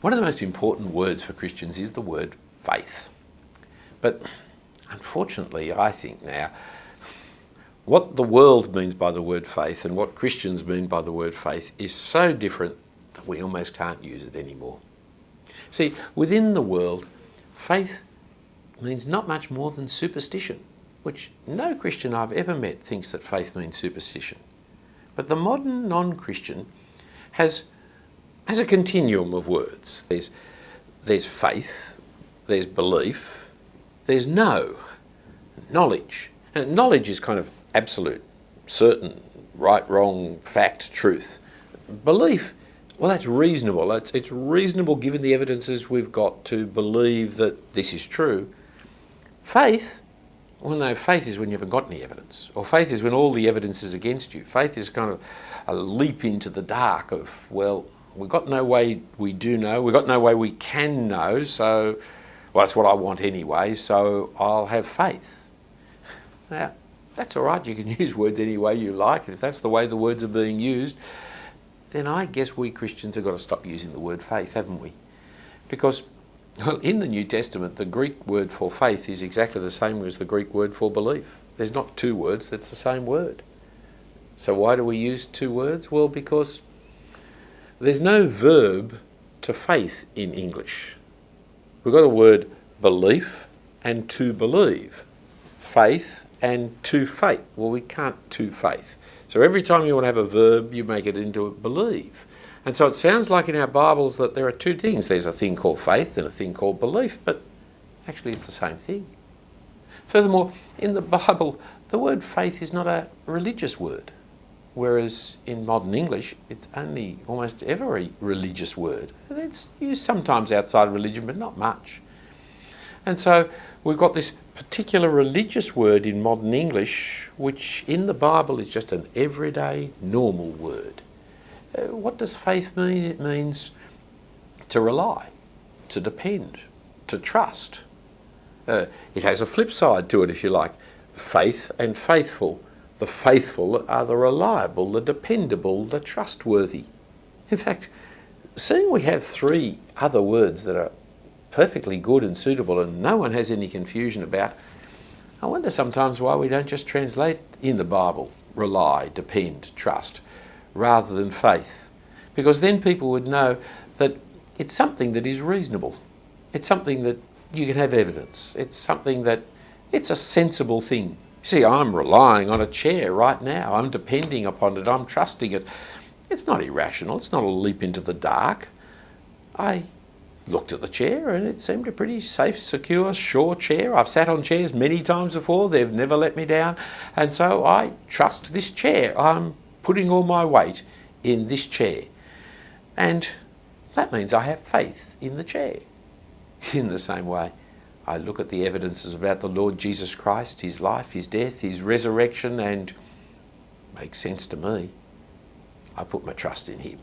One of the most important words for Christians is the word faith. But unfortunately, I think now, what the world means by the word faith and what Christians mean by the word faith is so different that we almost can't use it anymore. See, within the world, faith means not much more than superstition, which no Christian I've ever met thinks that faith means superstition. But the modern non-Christian has a continuum of words. There's faith, there's belief, there's knowledge. And knowledge is kind of absolute, certain, right, wrong, fact, truth. Belief, well, that's reasonable. It's reasonable given the evidences we've got to believe that this is true. Faith, well, no, faith is when you haven't got any evidence. Or faith is when all the evidence is against you. Faith is kind of a leap into the dark of, well, we've got no way we do know, we've got no way we can know, so, well, that's what I want anyway, so I'll have faith. Now, that's all right, you can use words any way you like. If that's the way the words are being used, then I guess we Christians have got to stop using the word faith, haven't we? Because, well, in the New Testament, the Greek word for faith is exactly the same as the Greek word for belief. There's not two words, that's the same word. So why do we use two words? Well, because there's no verb to faith in English. We've got a word belief and to believe. Faith and to faith. Well, we can't to faith. So every time you want to have a verb, you make it into a believe. And so it sounds like in our Bibles that there are two things. There's a thing called faith and a thing called belief, but actually it's the same thing. Furthermore, in the Bible, the word faith is not a religious word. Whereas in modern English, it's only almost ever a religious word. It's used sometimes outside religion, but not much. And so we've got this particular religious word in modern English, which in the Bible is just an everyday, normal word. What does faith mean? It means to rely, to depend, to trust. It has a flip side to it, if you like. Faith and faithful. The faithful are the reliable, the dependable, the trustworthy. In fact, seeing we have three other words that are perfectly good and suitable and no one has any confusion about, I wonder sometimes why we don't just translate in the Bible rely, depend, trust, rather than faith. Because then people would know that it's something that is reasonable. It's something that you can have evidence. It's something that, it's a sensible thing. See, I'm relying on a chair right now. I'm depending upon it. I'm trusting it. It's not irrational. It's not a leap into the dark. I looked at the chair and it seemed a pretty safe, secure, sure chair. I've sat on chairs many times before. They've never let me down. And so I trust this chair. I'm putting all my weight in this chair. And that means I have faith in the chair. In the same way, I look at the evidences about the Lord Jesus Christ, his life, his death, his resurrection, and makes sense to me. I put my trust in him.